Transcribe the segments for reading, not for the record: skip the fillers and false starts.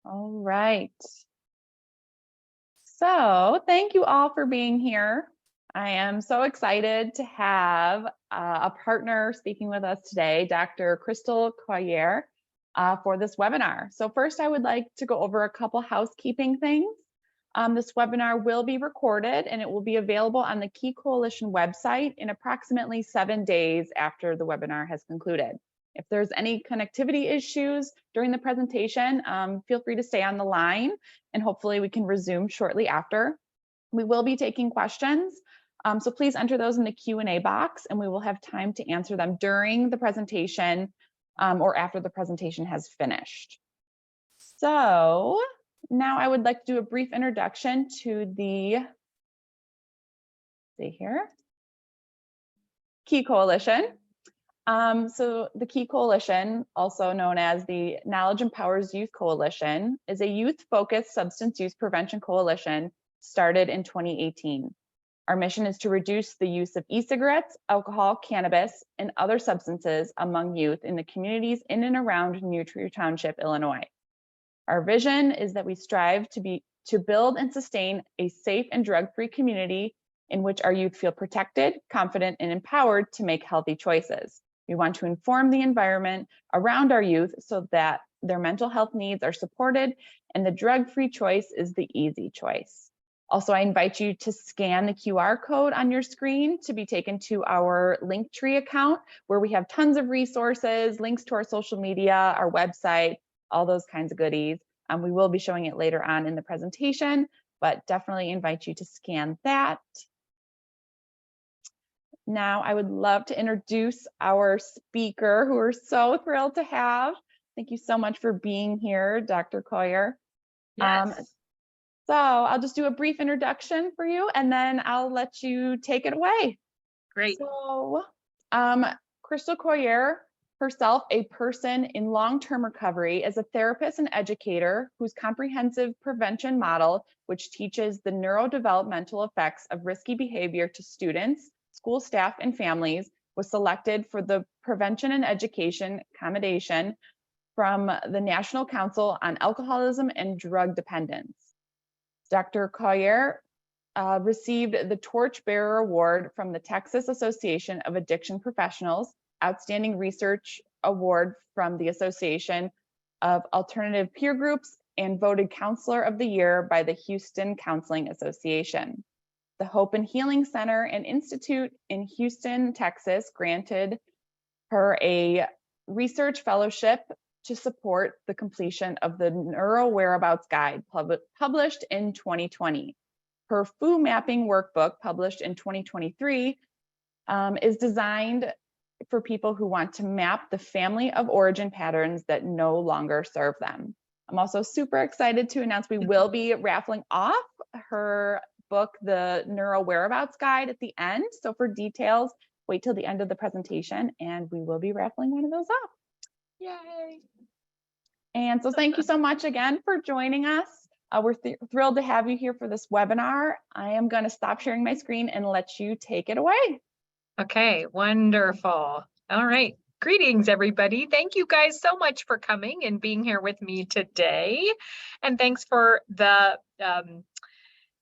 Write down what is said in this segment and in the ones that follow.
All right. So thank you all for being here. I am so excited to have a partner speaking with us today, Dr. Crystal Collier, for this webinar. So first, I would like to go over a couple housekeeping things. This webinar will be recorded and it will be available on the Key Coalition website in approximately 7 days after the webinar has concluded. If there's any connectivity issues during the presentation, feel free to stay on the line and hopefully we can resume shortly after. We will be taking questions, so please enter those in the Q&A box and we will have time to answer them during the presentation or after the presentation has finished. So now I would like to do a brief introduction to the, Key Coalition. So the Key Coalition, also known as the Knowledge Empowers Youth Coalition, is a youth-focused substance use prevention coalition started in 2018. Our mission is to reduce the use of e-cigarettes, alcohol, cannabis, and other substances among youth in the communities in and around New Trier Township, Illinois. Our vision is that we strive to build and sustain a safe and drug-free community in which our youth feel protected, confident, and empowered to make healthy choices. We want to inform the environment around our youth so that their mental health needs are supported and the drug-free choice is the easy choice. Also, I invite you to scan the QR code on your screen to be taken to our Linktree account, where we have tons of resources, links to our social media, our website, all those kinds of goodies. We will be showing it later on in the presentation, but definitely invite you to scan that. Now, I would love to introduce our speaker, who we're so thrilled to have. Thank you so much for being here, Dr. Collier. Yes. So I'll just do a brief introduction for you, and then I'll let you take it away. Great. So, Crystal Collier, herself a person in long-term recovery, is a therapist and educator whose comprehensive prevention model, which teaches the neurodevelopmental effects of risky behavior to students, school staff, and families, was selected for the Prevention and Education Commendation from the National Council on Alcoholism and Drug Dependence. Dr. Collier received the Torchbearer Award from the Texas Association of Addiction Professionals, Outstanding Research Award from the Association of Alternative Peer Groups, and voted Counselor of the Year by the Houston Counseling Association. The Hope and Healing Center and Institute in Houston, Texas, granted her a research fellowship to support the completion of the NeuroWhereAbouts guide published in 2020. Her FOO mapping workbook, published in 2023, is designed for people who want to map the family of origin patterns that no longer serve them. I'm also super excited to announce we will be raffling off her book, the NeuroWhereAbouts guide, at the end. So for details, wait till the end of the presentation and we will be raffling one of those off. Yay. And so thank you so much again for joining us. We're thrilled to have you here for this webinar. I am going to stop sharing my screen and let you take it away. Okay, wonderful. All right. Greetings, everybody. Thank you guys so much for coming and being here with me today. And thanks for the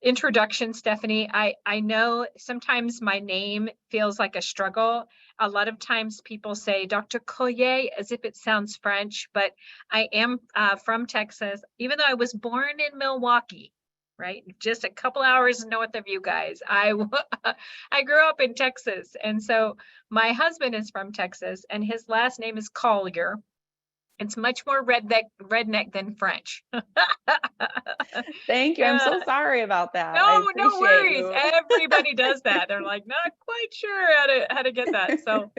introduction, Stephanie. I know sometimes my name feels like a struggle. A lot of times people say Dr. Collier as if it sounds French, but I am from Texas, even though I was born in Milwaukee, right? Just a couple hours north of you guys. I grew up in Texas. And so my husband is from Texas and his last name is Collier. It's much more redneck than French. Thank you. I'm so sorry about that. No worries. Everybody does that. They're like, not quite sure how to get that. So,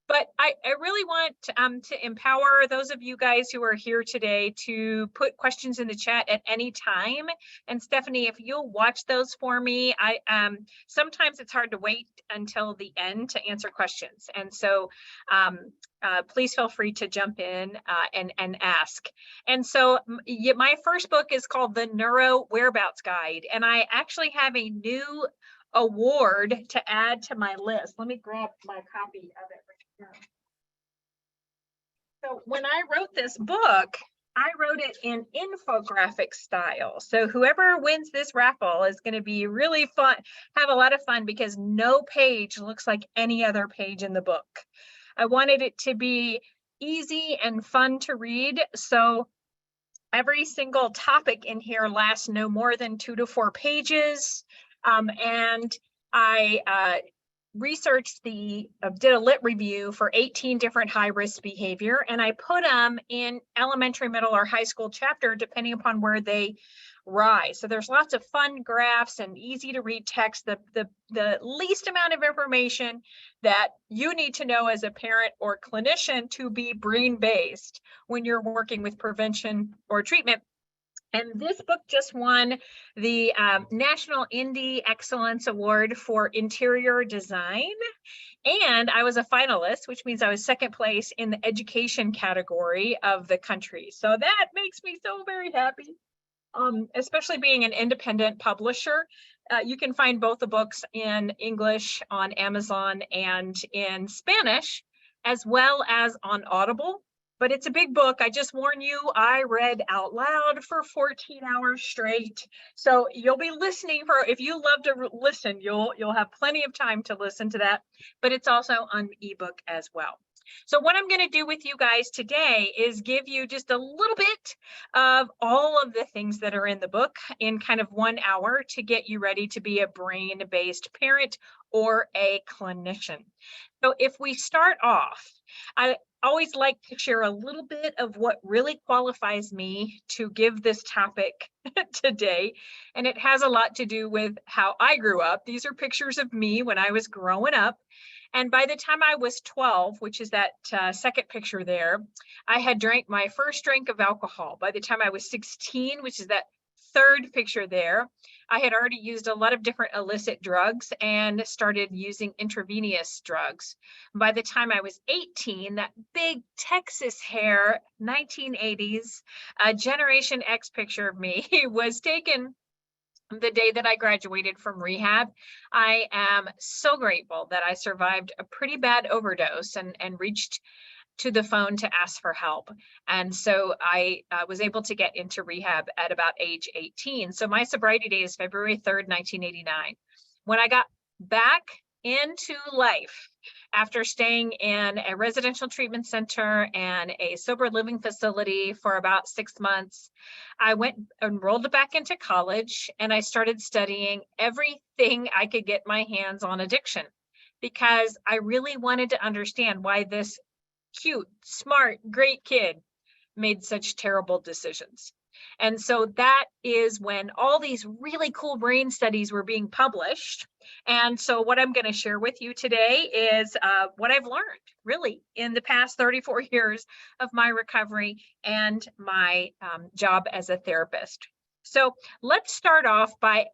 but I really want to empower those of you guys who are here today to put questions in the chat at any time. And Stephanie, if you'll watch those for me, sometimes it's hard to wait until the end to answer questions. And so please feel free to jump in and ask. And so my first book is called the NeuroWhereabouts Guide. And I actually have a new award to add to my list. Let me grab my copy of it right here. So when I wrote this book, I wrote it in infographic style. So whoever wins this raffle is going to be really fun, have a lot of fun, because no page looks like any other page in the book. I wanted it to be easy and fun to read. So every single topic in here lasts no more than 2 to 4 pages. And I did a lit review for 18 different high-risk behavior, and I put them in elementary, middle, or high school chapter, depending upon where they rise. So there's lots of fun graphs and easy to read text, the least amount of information that you need to know as a parent or clinician to be brain-based when you're working with prevention or treatment. And this book just won the National Indie Excellence Award for Interior Design. And I was a finalist, which means I was second place in the education category of the country. So that makes me so very happy, especially being an independent publisher. You can find both the books in English on Amazon and in Spanish, as well as on Audible. But it's a big book. I just warn you, I read out loud for 14 hours straight. So you'll be listening if you love to listen, you'll have plenty of time to listen to that, but it's also on ebook as well. So what I'm going to do with you guys today is give you just a little bit of all of the things that are in the book in kind of 1 hour to get you ready to be a brain-based parent or a clinician. So if we start off, I always like to share a little bit of what really qualifies me to give this topic today. And it has a lot to do with how I grew up. These are pictures of me when I was growing up. And by the time I was 12, which is that second picture there, I had drank my first drink of alcohol. By the time I was 16, which is that third picture there, I had already used a lot of different illicit drugs and started using intravenous drugs. By the time I was 18, that big Texas hair, 1980s, Generation X picture of me was taken the day that I graduated from rehab. I am so grateful that I survived a pretty bad overdose and reached to the phone to ask for help. And so I was able to get into rehab at about age 18. So my sobriety date is February 3rd, 1989. When I got back into life after staying in a residential treatment center and a sober living facility for about 6 months, I went enrolled back into college, and I started studying everything I could get my hands on addiction, because I really wanted to understand why this cute, smart, great kid made such terrible decisions. And so that is when all these really cool brain studies were being published. And so what I'm going to share with you today is what I've learned really in the past 34 years of my recovery and my job as a therapist. So let's start off by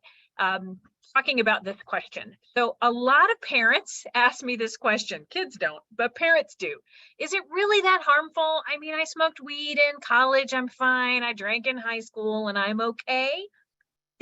talking about this question. So a lot of parents ask me this question. Kids don't, but parents do. Is it really that harmful? I mean, I smoked weed in college, I'm fine. I drank in high school and I'm okay.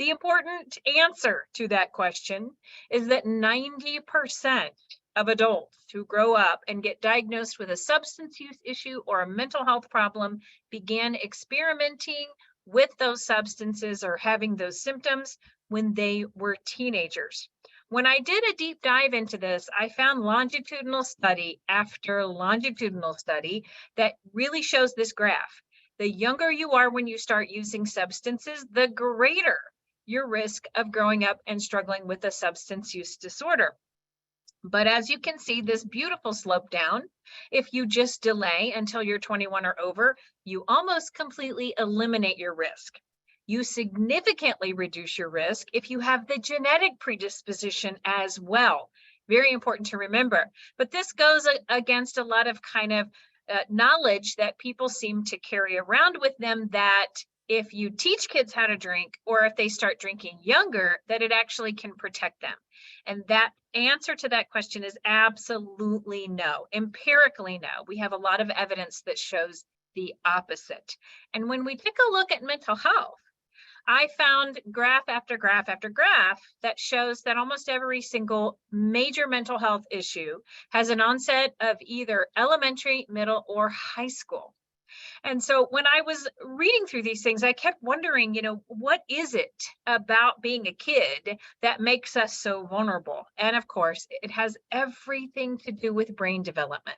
The important answer to that question is that 90% of adults who grow up and get diagnosed with a substance use issue or a mental health problem began experimenting with those substances or having those symptoms when they were teenagers. When I did a deep dive into this, I found longitudinal study after longitudinal study that really shows this graph. The younger you are when you start using substances, the greater your risk of growing up and struggling with a substance use disorder. But as you can see, this beautiful slope down, if you just delay until you're 21 or over, you almost completely eliminate your risk. You significantly reduce your risk if you have the genetic predisposition as well. Very important to remember. But this goes against a lot of kind of knowledge that people seem to carry around with them, that if you teach kids how to drink, or if they start drinking younger, that it actually can protect them. And that answer to that question is absolutely no. Empirically, no. We have a lot of evidence that shows the opposite. And when we take a look at mental health, I found graph after graph after graph that shows that almost every single major mental health issue has an onset of either elementary, middle, or high school. And so when I was reading through these things, I kept wondering, what is it about being a kid that makes us so vulnerable? And of course, it has everything to do with brain development.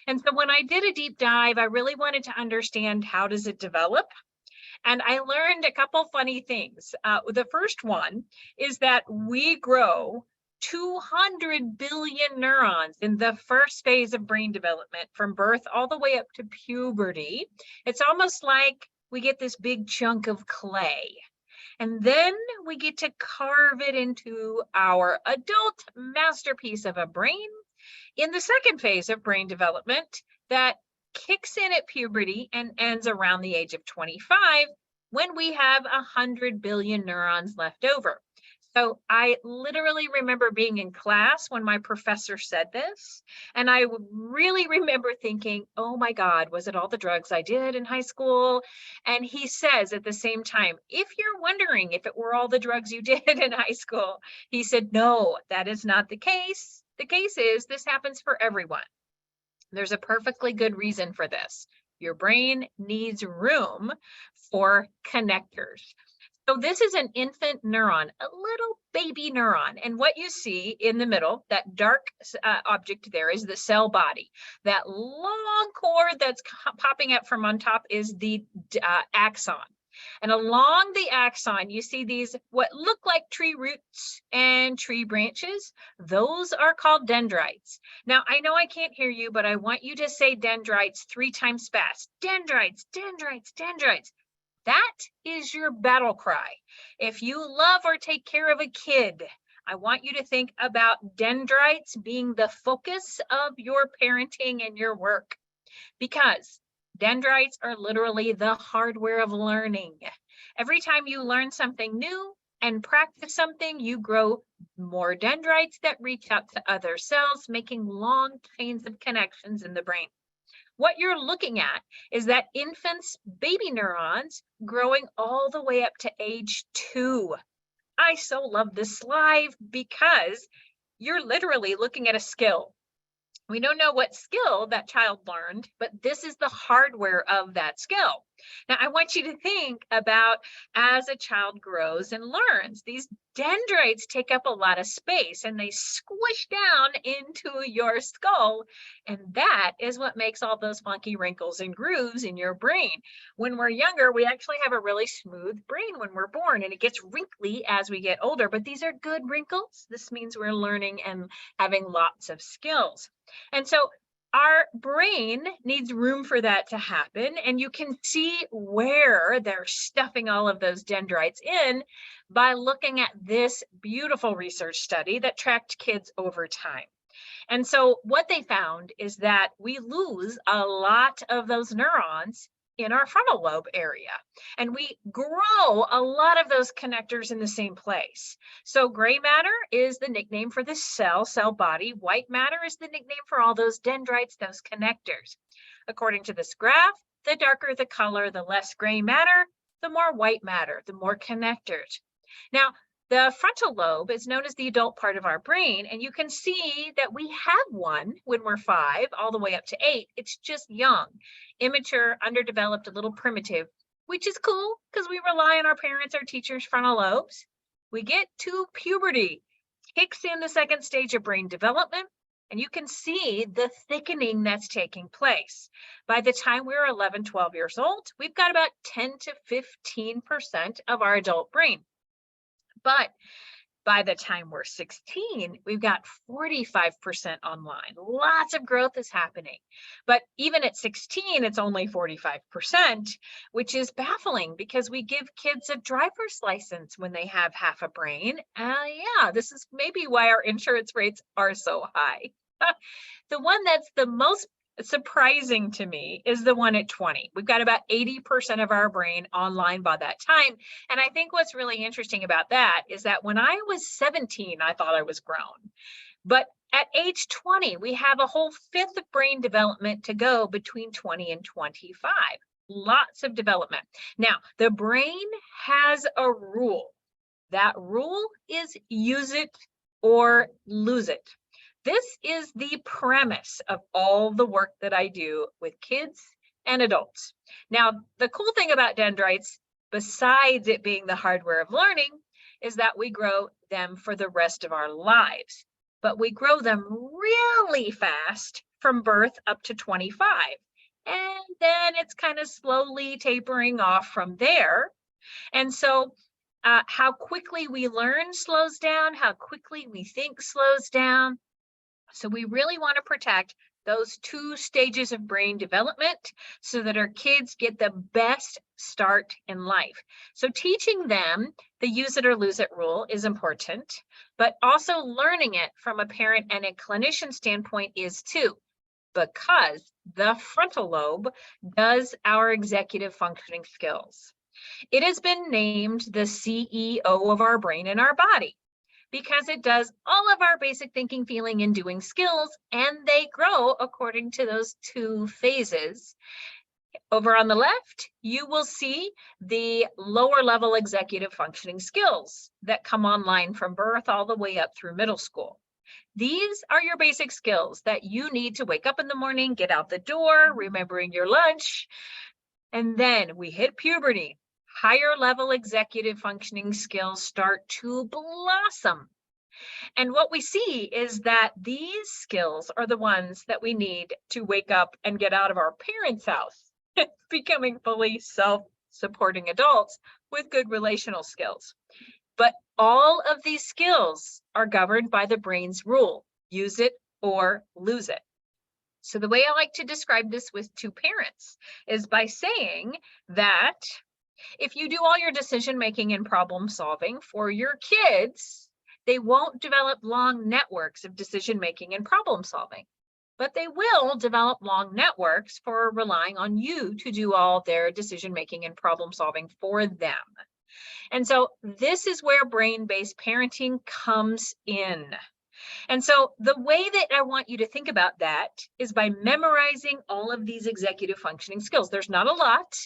And so when I did a deep dive, I really wanted to understand, how does it develop? And I learned a couple funny things. The first one is that we grow 200 billion neurons in the first phase of brain development, from birth all the way up to puberty. It's almost like we get this big chunk of clay. And then we get to carve it into our adult masterpiece of a brain in the second phase of brain development that kicks in at puberty and ends around the age of 25, when we have 100 billion neurons left over. So I literally remember being in class when my professor said this, and I really remember thinking, oh my God, was it all the drugs I did in high school? And he says at the same time, if you're wondering if it were all the drugs you did in high school, he said, no, that is not the case. The case is, this happens for everyone. There's a perfectly good reason for this. Your brain needs room for connectors. So this is an infant neuron, a little baby neuron. And what you see in the middle, that dark object there, is the cell body. That long cord that's popping up from on top is the axon. And along the axon, you see these what look like tree roots and tree branches. Those are called dendrites. Now, I know I can't hear you, but I want you to say dendrites 3 times fast. Dendrites, dendrites, dendrites. That is your battle cry. If you love or take care of a kid, I want you to think about dendrites being the focus of your parenting and your work, because dendrites are literally the hardware of learning. Every time you learn something new and practice something, you grow more dendrites that reach out to other cells, making long chains of connections in the brain. What you're looking at is that infants' baby neurons growing all the way up to age 2. I so love this slide because you're literally looking at a skill. We don't know what skill that child learned, but this is the hardware of that skill. Now, I want you to think about, as a child grows and learns, these dendrites take up a lot of space and they squish down into your skull. And that is what makes all those funky wrinkles and grooves in your brain. When we're younger, we actually have a really smooth brain when we're born, and it gets wrinkly as we get older, but these are good wrinkles. This means we're learning and having lots of skills. And so our brain needs room for that to happen. And you can see where they're stuffing all of those dendrites in by looking at this beautiful research study that tracked kids over time. And so what they found is that we lose a lot of those neurons in our frontal lobe area, and we grow a lot of those connectors in the same place. So gray matter is the nickname for the cell body. White matter is the nickname for all those dendrites, those connectors. According to this graph, the darker the color, the less gray matter, the more white matter, the more connectors. Now, the frontal lobe is known as the adult part of our brain, and you can see that we have one when we're 5 all the way up to 8. It's just young, immature, underdeveloped, a little primitive, which is cool because we rely on our parents, our teachers' frontal lobes. We get to puberty, kicks in the second stage of brain development, and you can see the thickening that's taking place. By the time we're 11, 12 years old, we've got about 10 to 15% of our adult brain. But by the time we're 16, we've got 45% online. Lots of growth is happening. But even at 16, it's only 45%, which is baffling because we give kids a driver's license when they have half a brain. Yeah, this is maybe why our insurance rates are so high. The one that's the most surprising to me is the one at 20. We've got about 80% of our brain online by that time. And I think what's really interesting about that is that when I was 17, I thought I was grown. But at age 20, we have a whole fifth of brain development to go between 20 and 25. Lots of development. Now, the brain has a rule. That rule is use it or lose it. This is the premise of all the work that I do with kids and adults. Now, the cool thing about dendrites, besides it being the hardware of learning, is that we grow them for the rest of our lives. But we grow them really fast from birth up to 25. And then it's kind of slowly tapering off from there. And so how quickly we learn slows down, how quickly we think slows down. So we really want to protect those 2 stages of brain development so that our kids get the best start in life. So teaching them the use it or lose it rule is important, but also learning it from a parent and a clinician standpoint is too, because the frontal lobe does our executive functioning skills. It has been named the CEO of our brain and our body because it does all of our basic thinking, feeling, and doing skills, and they grow according to those 2 phases. Over on the left, you will see the lower level executive functioning skills that come online from birth all the way up through middle school. These are your basic skills that you need to wake up in the morning, get out the door, remembering your lunch, and then we hit puberty. Higher level executive functioning skills start to blossom. And what we see is that these skills are the ones that we need to wake up and get out of our parents' house, becoming fully self-supporting adults with good relational skills. But all of these skills are governed by the brain's rule, use it or lose it. So the way I like to describe this with 2 parents is by saying that if you do all your decision making and problem solving for your kids, they won't develop long networks of decision making and problem solving, but they will develop long networks for relying on you to do all their decision making and problem solving for them. And so this is where brain-based parenting comes in. And so the way that I want you to think about that is by memorizing all of these executive functioning skills. There's not a lot.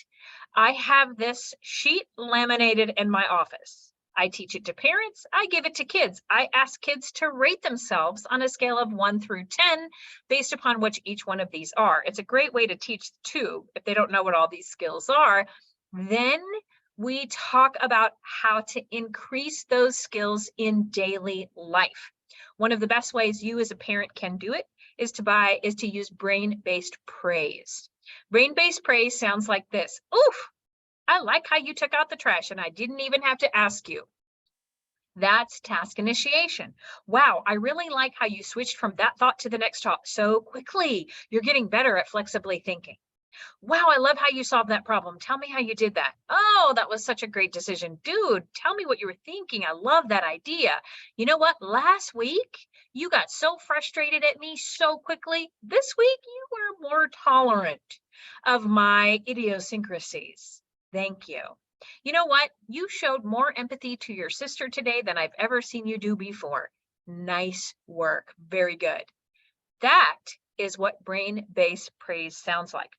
I have this sheet laminated in my office. I teach it to parents. I give it to kids. I ask kids to rate themselves on a scale of 1 through 10 based upon which each one of these are. It's a great way to teach too, if they don't know what all these skills are. Then we talk about how to increase those skills in daily life. One of the best ways you as a parent can do it is to use brain-based praise. Brain-based praise sounds like this. Oof, I like how you took out the trash and I didn't even have to ask you. That's task initiation. Wow, I really like how you switched from that thought to the next thought so quickly. You're getting better at flexibly thinking. Wow, I love how you solved that problem. Tell me how you did that. Oh, that was such a great decision. Dude, tell me what you were thinking. I love that idea. You know what? Last week, you got so frustrated at me so quickly. This week, you were more tolerant of my idiosyncrasies. Thank you. You know what? You showed more empathy to your sister today than I've ever seen you do before. Nice work. Very good. That is what brain-based praise sounds like.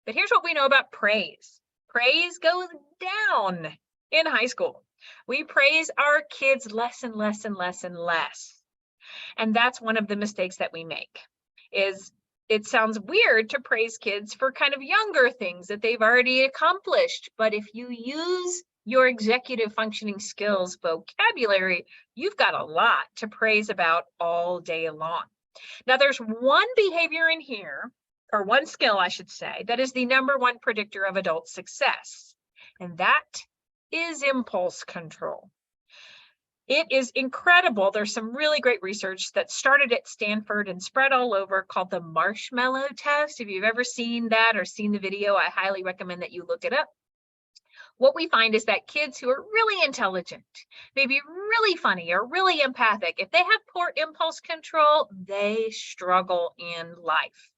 But here's what we know about praise. Praise goes down in high school. We praise our kids less and less and less and less. And that's one of the mistakes that we make, is it sounds weird to praise kids for kind of younger things that they've already accomplished. But if you use your executive functioning skills vocabulary, you've got a lot to praise about all day long. Now, there's one behavior in here, or one skill, I should say, that is the #1 predictor of adult success, and that is impulse control. It is incredible. There's some really great research that started at Stanford and spread all over called the marshmallow test. If you've ever seen that or seen the video, I highly recommend that you look it up. What we find is that kids who are really intelligent, maybe really funny or really empathic, if they have poor impulse control, they struggle in life.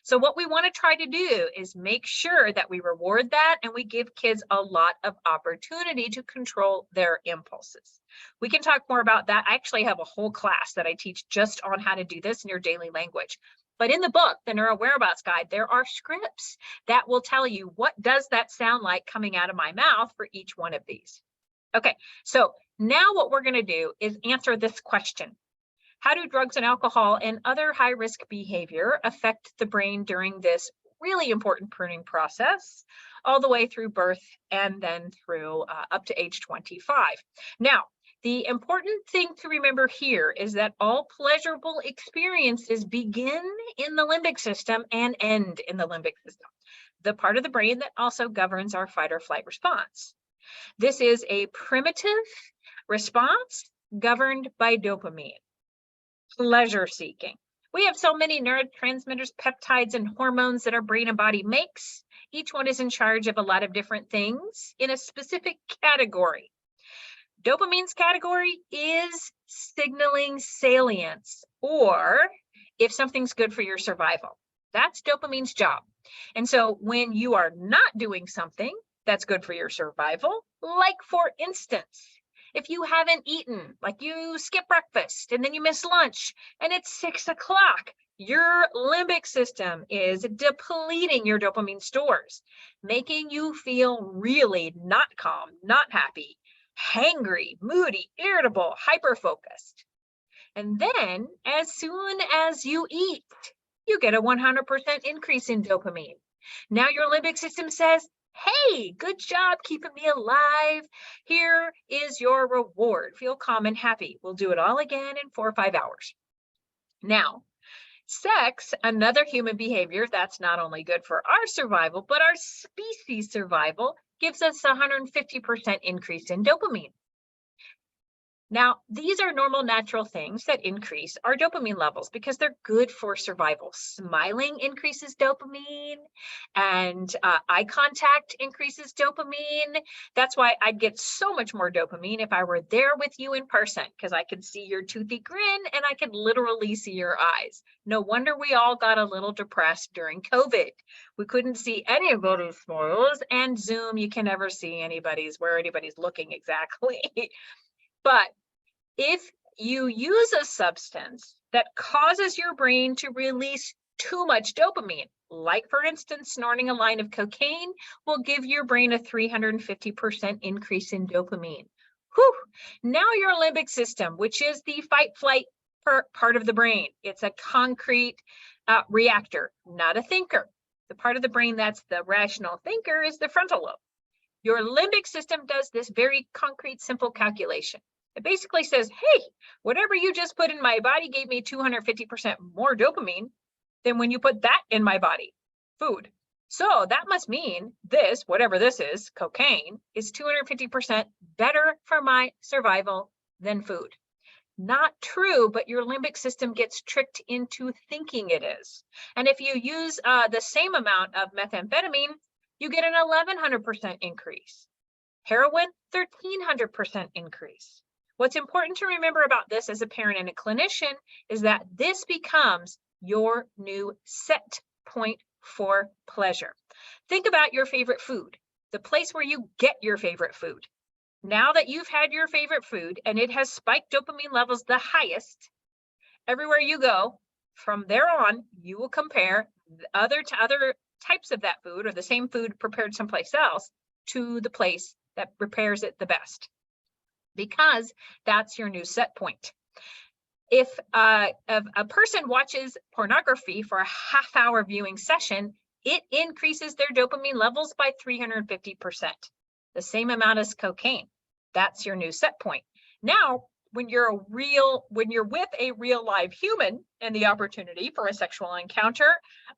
So what we want to try to do is make sure that we reward that and we give kids a lot of opportunity to control their impulses. We can talk more about that. I actually have a whole class that I teach just on how to do this in your daily language. But in the book, the NeuroWhereabouts Guide, there are scripts that will tell you what does that sound like coming out of my mouth for each one of these. Okay, so now what we're going to do is answer this question. How do drugs and alcohol and other high-risk behavior affect the brain during this really important pruning process all the way through birth and then through up to age 25. Now, the important thing to remember here is that all pleasurable experiences begin in the limbic system and end in the limbic system, the part of the brain that also governs our fight or flight response. This is a primitive response governed by dopamine, pleasure seeking. We have so many neurotransmitters, peptides, and hormones that our brain and body makes. Each one is in charge of a lot of different things in a specific category. Dopamine's category is signaling salience, or if something's good for your survival. That's dopamine's job. And so when you are not doing something that's good for your survival, like for instance, if you haven't eaten, like you skip breakfast and then you miss lunch and it's 6 o'clock, your limbic system is depleting your dopamine stores, making you feel really not calm, not happy, hangry, moody, irritable, hyper-focused. And then as soon as you eat, you get a 100% increase in dopamine. Now your limbic system says, hey, good job keeping me alive. Here is your reward. Feel calm and happy. We'll do it all again in 4 or 5 hours. Now, sex, another human behavior that's not only good for our survival, but our species survival, gives us a 150% increase in dopamine. Now, these are normal, natural things that increase our dopamine levels because they're good for survival. Smiling increases dopamine, and eye contact increases dopamine. That's why I'd get so much more dopamine if I were there with you in person, because I could see your toothy grin and I could literally see your eyes. No wonder we all got a little depressed during COVID. We couldn't see anybody's smiles, and Zoom, you can never see where anybody's looking exactly. But if you use a substance that causes your brain to release too much dopamine, like for instance, snorting a line of cocaine will give your brain a 350% increase in dopamine. Whew. Now your limbic system, which is the fight flight part of the brain, it's a concrete reactor, not a thinker. The part of the brain that's the rational thinker is the frontal lobe. Your limbic system does this very concrete, simple calculation. It basically says, hey, whatever you just put in my body gave me 250% more dopamine than when you put that in my body, food. So that must mean this, whatever this is, cocaine, is 250% better for my survival than food. Not true, but your limbic system gets tricked into thinking it is. And if you use the same amount of methamphetamine, you get an 1100% increase. Heroin, 1300% increase. What's important to remember about this as a parent and a clinician is that this becomes your new set point for pleasure. Think about your favorite food, the place where you get your favorite food. Now that you've had your favorite food and it has spiked dopamine levels the highest, everywhere you go, from there on, you will compare other types of that food or the same food prepared someplace else to the place that prepares it the best, because that's your new set point. If a person watches pornography for a half-hour viewing session, it increases their dopamine levels by 350%, the same amount as cocaine. That's your new set point. Now, when you're with a real live human and the opportunity for a sexual encounter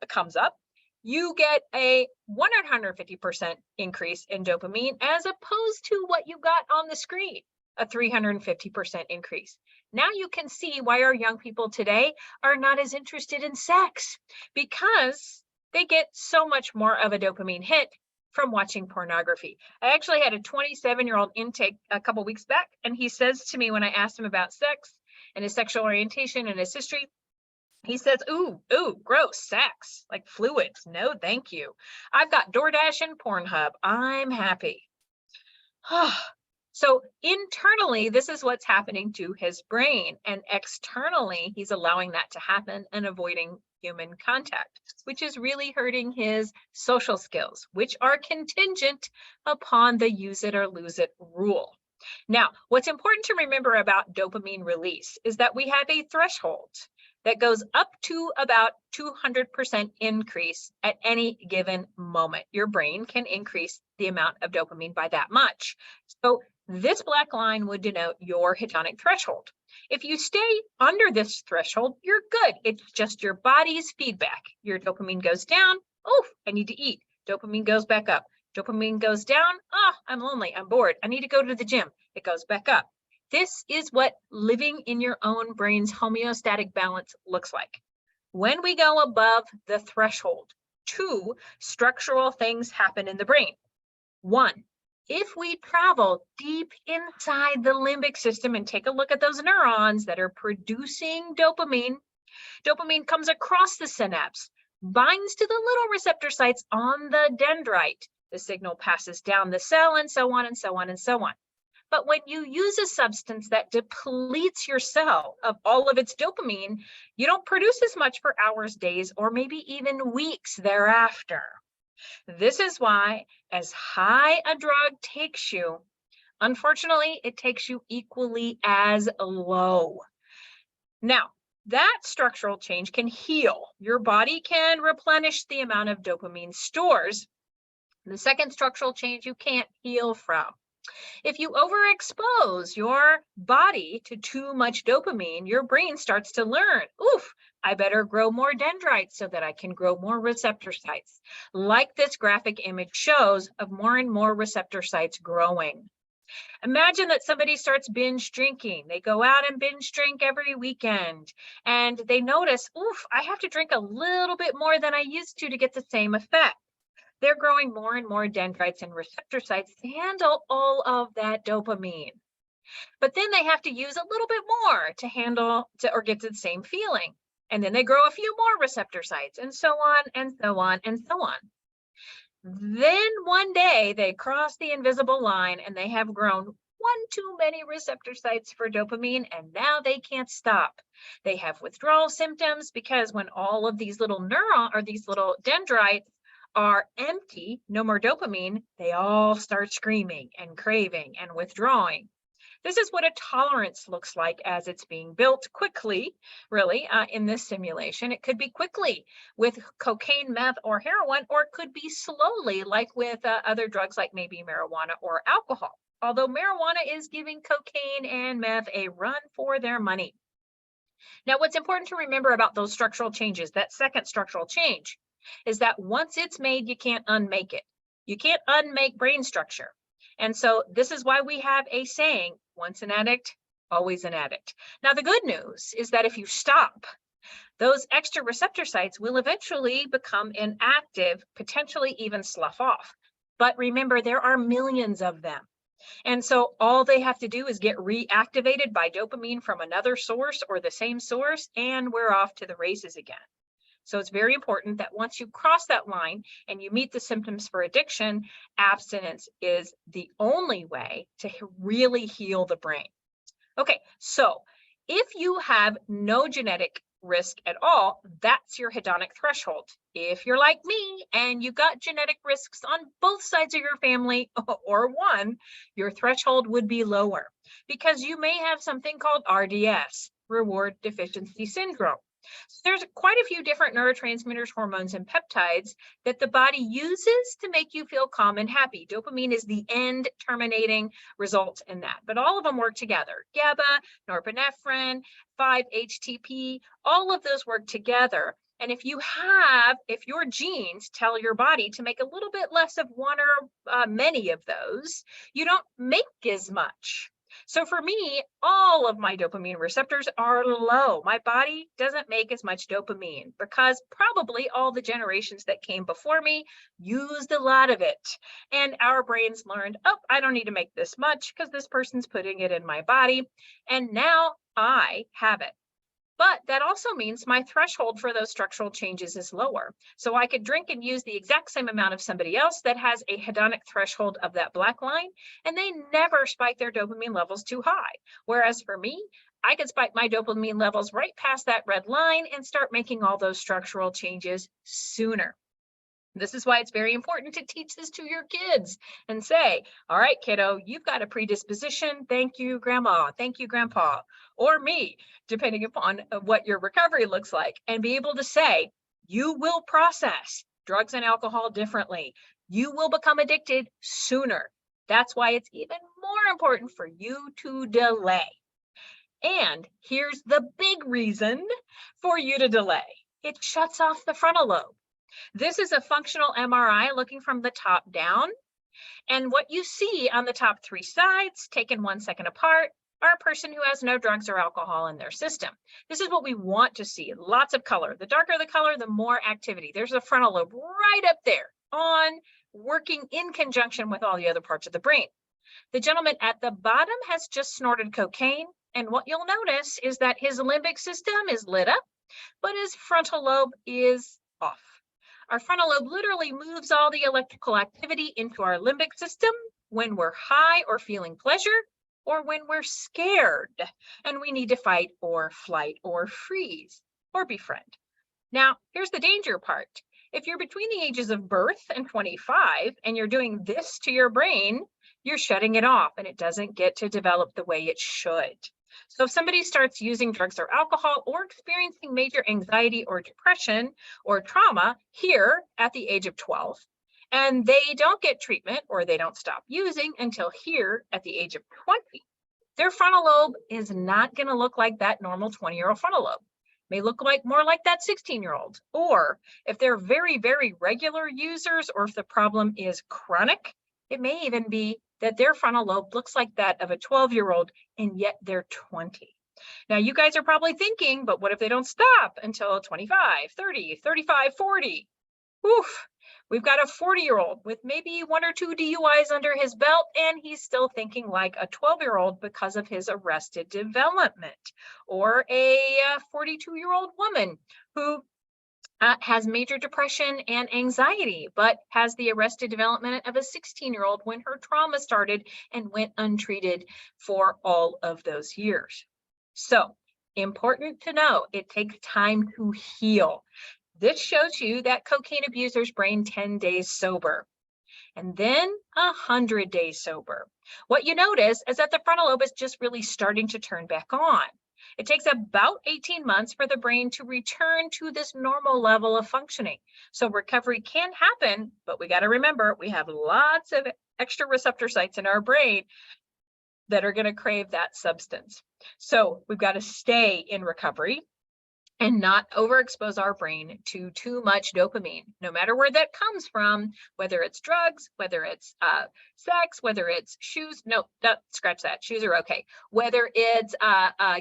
comes up, you get a 150% increase in dopamine as opposed to what you got on the screen, a 350% increase. Now you can see why our young people today are not as interested in sex, because they get so much more of a dopamine hit from watching pornography. I actually had a 27-year-old intake a couple weeks back, and he says to me when I asked him about sex and his sexual orientation and his history, he says, ooh, gross, sex, like fluids. No, thank you. I've got DoorDash and Pornhub. I'm happy. So internally, this is what's happening to his brain, and externally, he's allowing that to happen and avoiding human contact, which is really hurting his social skills, which are contingent upon the use it or lose it rule. Now, what's important to remember about dopamine release is that we have a threshold. that goes up to about 200% increase at any given moment. Your brain can increase the amount of dopamine by that much. So this black line would denote your hedonic threshold. If you stay under this threshold, you're good. It's just your body's feedback. Your dopamine goes down. Oh, I need to eat. Dopamine goes back up. Dopamine goes down. Oh, I'm lonely. I'm bored. I need to go to the gym. It goes back up. This is what living in your own brain's homeostatic balance looks like. When we go above the threshold, 2 structural things happen in the brain. 1, if we travel deep inside the limbic system and take a look at those neurons that are producing dopamine, dopamine comes across the synapse, binds to the little receptor sites on the dendrite. The signal passes down the cell and so on and so on and so on. But when you use a substance that depletes your cell of all of its dopamine, you don't produce as much for hours, days, or maybe even weeks thereafter. This is why, as high a drug takes you, unfortunately, it takes you equally as low. Now, that structural change can heal. Your body can replenish the amount of dopamine stores. The second structural change you can't heal from. If you overexpose your body to too much dopamine, your brain starts to learn, oof, I better grow more dendrites so that I can grow more receptor sites, like this graphic image shows of more and more receptor sites growing. Imagine that somebody starts binge drinking. They go out and binge drink every weekend, and they notice, oof, I have to drink a little bit more than I used to get the same effect. They're growing more and more dendrites and receptor sites to handle all of that dopamine. But then they have to use a little bit more to handle or get to the same feeling. And then they grow a few more receptor sites and so on and so on and so on. Then one day they cross the invisible line and they have grown one too many receptor sites for dopamine, and now they can't stop. They have withdrawal symptoms because when all of these little these little dendrites are empty, no more dopamine, they all start screaming and craving and withdrawing. This is what a tolerance looks like as it's being built quickly, really, in this simulation. It could be quickly with cocaine, meth, or heroin, or it could be slowly, like with other drugs like maybe marijuana or alcohol. Although marijuana is giving cocaine and meth a run for their money. Now, what's important to remember about those structural changes, that second structural change, is that once it's made, you can't unmake it. You can't unmake brain structure. And so this is why we have a saying, once an addict, always an addict. Now, the good news is that if you stop, those extra receptor sites will eventually become inactive, potentially even slough off. But remember, there are millions of them. And so all they have to do is get reactivated by dopamine from another source or the same source, and we're off to the races again. So it's very important that once you cross that line and you meet the symptoms for addiction, abstinence is the only way to really heal the brain. Okay, so if you have no genetic risk at all, that's your hedonic threshold. If you're like me and you got genetic risks on both sides of your family or one, your threshold would be lower because you may have something called RDS, reward deficiency syndrome. So there's quite a few different neurotransmitters, hormones, and peptides that the body uses to make you feel calm and happy. Dopamine is the end terminating result in that, but all of them work together. GABA, norepinephrine, 5-HTP, all of those work together. And if your genes tell your body to make a little bit less of one or many of those, you don't make as much. So for me, all of my dopamine receptors are low. My body doesn't make as much dopamine because probably all the generations that came before me used a lot of it. And our brains learned, oh, I don't need to make this much because this person's putting it in my body. And now I have it. But that also means my threshold for those structural changes is lower. So I could drink and use the exact same amount of somebody else that has a hedonic threshold of that black line, and they never spike their dopamine levels too high. Whereas for me, I could spike my dopamine levels right past that red line and start making all those structural changes sooner. This is why it's very important to teach this to your kids and say, all right, kiddo, you've got a predisposition. Thank you, grandma. Thank you, grandpa, or me, depending upon what your recovery looks like, and be able to say, you will process drugs and alcohol differently. You will become addicted sooner. That's why it's even more important for you to delay. And here's the big reason for you to delay. It shuts off the frontal lobe. This is a functional MRI looking from the top down. And what you see on the top 3 sides, taken 1 second apart, are a person who has no drugs or alcohol in their system. This is what we want to see. Lots of color. The darker the color, the more activity. There's the frontal lobe right up there on working in conjunction with all the other parts of the brain. The gentleman at the bottom has just snorted cocaine. And what you'll notice is that his limbic system is lit up, but his frontal lobe is off. Our frontal lobe literally moves all the electrical activity into our limbic system when we're high or feeling pleasure, or when we're scared and we need to fight or flight or freeze or befriend. Now, here's the danger part. If you're between the ages of birth and 25 and you're doing this to your brain, you're shutting it off and it doesn't get to develop the way it should. So if somebody starts using drugs or alcohol or experiencing major anxiety or depression or trauma here at the age of 12, and they don't get treatment or they don't stop using until here at the age of 20, their frontal lobe is not going to look like that normal 20-year-old frontal lobe. It may look like more like that 16-year-old. Or if they're very, very regular users, or if the problem is chronic, it may even be that their frontal lobe looks like that of a 12-year-old, and yet they're 20. Now, you guys are probably thinking, but what if they don't stop until 25, 30, 35, 40? Oof. We've got a 40-year-old with maybe 1 or 2 DUIs under his belt, and he's still thinking like a 12-year-old because of his arrested development. Or a 42-year-old woman who has major depression and anxiety, but has the arrested development of a 16-year-old when her trauma started and went untreated for all of those years. So, important to know, it takes time to heal. This shows you that cocaine abuser's brain 10 days sober, and then 100 days sober. What you notice is that the frontal lobe is just really starting to turn back on. It takes about 18 months for the brain to return to this normal level of functioning. So recovery can happen, but we got to remember we have lots of extra receptor sites in our brain that are going to crave that substance. So we've got to stay in recovery and not overexpose our brain to too much dopamine, no matter where that comes from, whether it's drugs, whether it's sex, whether it's shoes. No, scratch that. Shoes are okay. Whether it's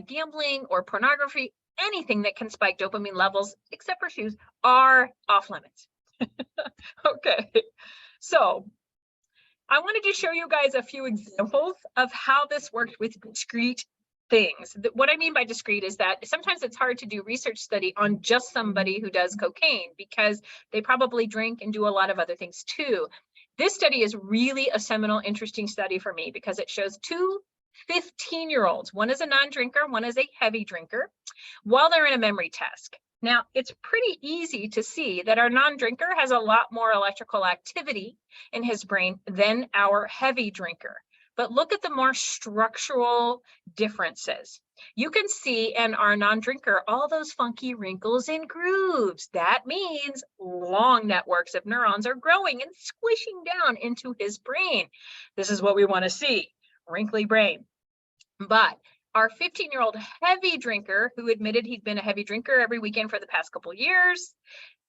gambling or pornography, anything that can spike dopamine levels, except for shoes, are off limits. Okay, so I wanted to show you guys a few examples of how this works with discrete things. What I mean by discrete is that sometimes it's hard to do research study on just somebody who does cocaine because they probably drink and do a lot of other things too. This study is really a seminal, interesting study for me because it shows 2 15-year-olds. One is a non-drinker, one is a heavy drinker, while they're in a memory task. Now, it's pretty easy to see that our non-drinker has a lot more electrical activity in his brain than our heavy drinker. But look at the more structural differences. You can see in our non-drinker all those funky wrinkles and grooves. That means long networks of neurons are growing and squishing down into his brain. This is what we want to see, wrinkly brain. But our 15-year-old heavy drinker, who admitted he'd been a heavy drinker every weekend for the past couple years,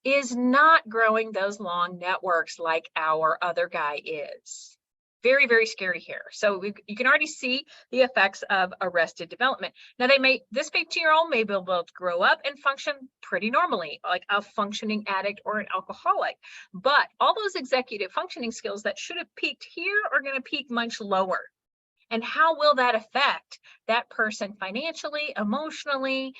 is not growing those long networks like our other guy is. Very, very scary here. So you can already see the effects of arrested development. Now this 15-year-old may be able to grow up and function pretty normally, like a functioning addict or an alcoholic. But all those executive functioning skills that should have peaked here are going to peak much lower. And how will that affect that person financially, emotionally,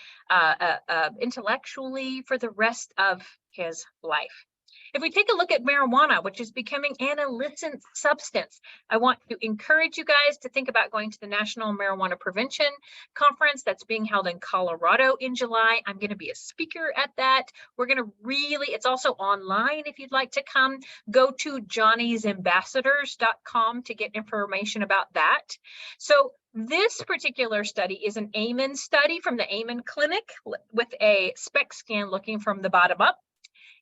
intellectually for the rest of his life? If we take a look at marijuana, which is becoming an illicit substance, I want to encourage you guys to think about going to the National Marijuana Prevention Conference that's being held in Colorado in July. I'm going to be a speaker at that. We're going to it's also online if you'd like to come. Go to johnnysambassadors.com to get information about that. So this particular study is an Amen study from the Amen Clinic with a SPECT scan looking from the bottom up.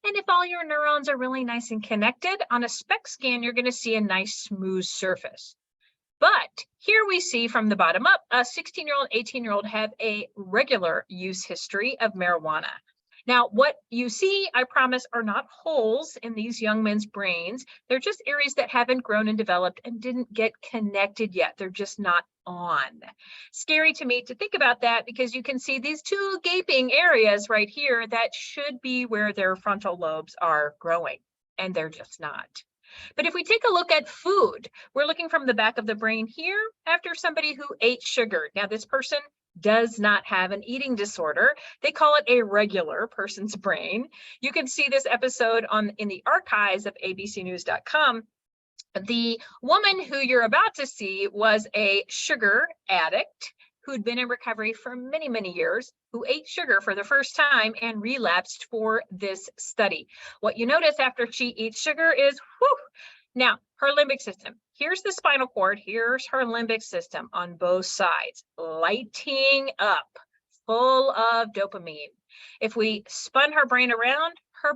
And if all your neurons are really nice and connected, on a SPECT scan, you're going to see a nice smooth surface. But here we see from the bottom up, a 16-year-old, 18-year-old have a regular use history of marijuana. Now, what you see, I promise, are not holes in these young men's brains. They're just areas that haven't grown and developed and didn't get connected yet. They're just not on. Scary to me to think about that, because you can see these two gaping areas right here that should be where their frontal lobes are growing, and they're just not. But if we take a look at food, we're looking from the back of the brain here after somebody who ate sugar. Now, this person does not have an eating disorder. They call it a regular person's brain. You can see this episode in the archives of abcnews.com. The woman who you're about to see was a sugar addict who'd been in recovery for many, many years, who ate sugar for the first time and relapsed for this study. What you notice after she eats sugar is, now her limbic system. Here's the spinal cord. Here's her limbic system on both sides, lighting up, full of dopamine. If we spun her brain around, her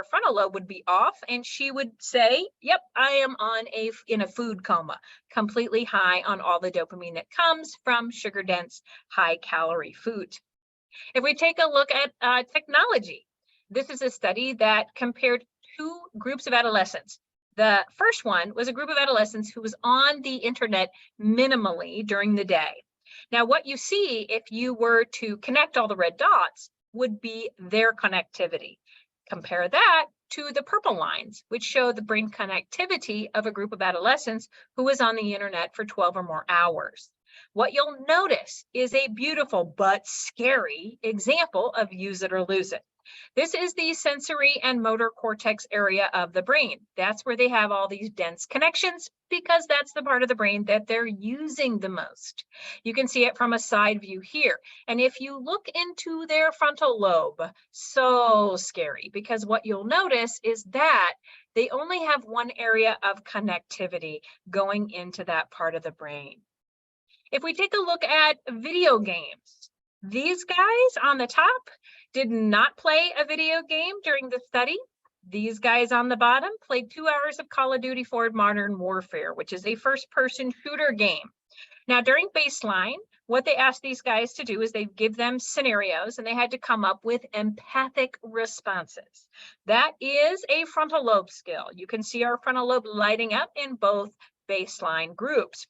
frontal lobe would be off, and she would say, yep, I am in a food coma, completely high on all the dopamine that comes from sugar-dense, high-calorie food. If we take a look at technology, this is a study that compared two groups of adolescents. The first one was a group of adolescents who was on the internet minimally during the day. Now, what you see if you were to connect all the red dots would be their connectivity. Compare that to the purple lines, which show the brain connectivity of a group of adolescents who was on the internet for 12 or more hours. What you'll notice is a beautiful but scary example of use it or lose it. This is the sensory and motor cortex area of the brain. That's where they have all these dense connections, because that's the part of the brain that they're using the most. You can see it from a side view here. And if you look into their frontal lobe, so scary, because what you'll notice is that they only have one area of connectivity going into that part of the brain. If we take a look at video games, these guys on the top did not play a video game during the study. These guys on the bottom played 2 hours of Call of Duty Forward Modern Warfare, which is a first-person shooter game. Now, during baseline, what they asked these guys to do is they give them scenarios, and they had to come up with empathic responses. That is a frontal lobe skill. You can see our frontal lobe lighting up in both baseline groups.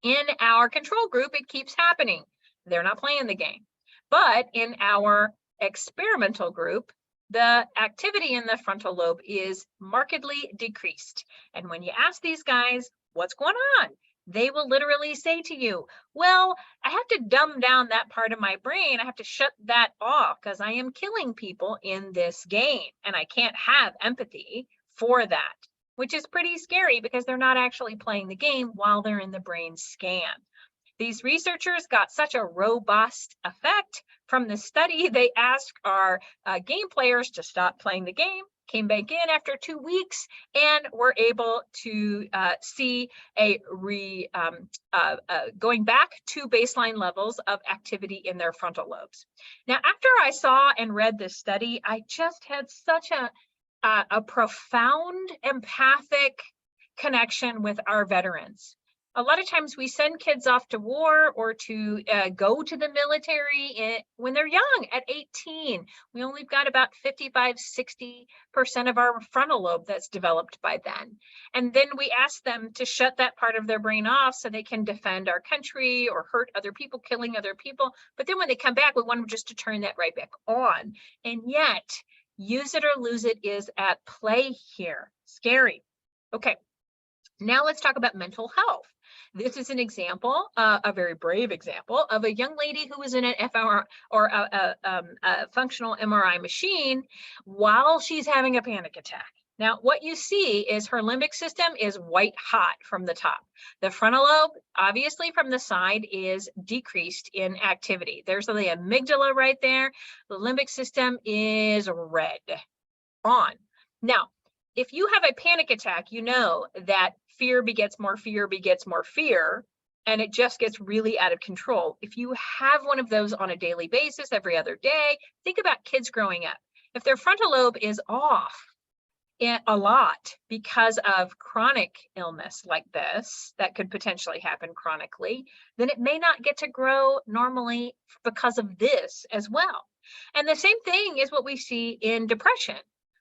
In our control group, it keeps happening. They're not playing the game. But in our experimental group, the activity in the frontal lobe is markedly decreased. And when you ask these guys, what's going on? They will literally say to you, well, I have to dumb down that part of my brain. I have to shut that off because I am killing people in this game, and I can't have empathy for that, which is pretty scary because they're not actually playing the game while they're in the brain scan. These researchers got such a robust effect from the study. They asked our game players to stop playing the game, came back in after 2 weeks, and were able to see going back to baseline levels of activity in their frontal lobes. Now, after I saw and read this study, I just had such a profound empathic connection with our veterans. A lot of times we send kids off to war or to go to the military when they're young, at 18. We only got about 55–60% of our frontal lobe that's developed by then. And then we ask them to shut that part of their brain off so they can defend our country or hurt other people, killing other people. But then when they come back, we want them just to turn that right back on. And yet, use it or lose it is at play here. Scary. Okay, now let's talk about mental health. This is an example, a very brave example of a young lady who was in an FMR or a functional MRI machine while she's having a panic attack. Now, what you see is her limbic system is white hot from the top. The frontal lobe, obviously from the side, is decreased in activity. There's the amygdala right there. The limbic system is red on. Now, if you have a panic attack, you know that fear begets more fear begets more fear, and it just gets really out of control. If you have one of those on a daily basis, every other day, think about kids growing up. If their frontal lobe is off a lot because of chronic illness like this, that could potentially happen chronically, then it may not get to grow normally because of this as well. And the same thing is what we see in depression.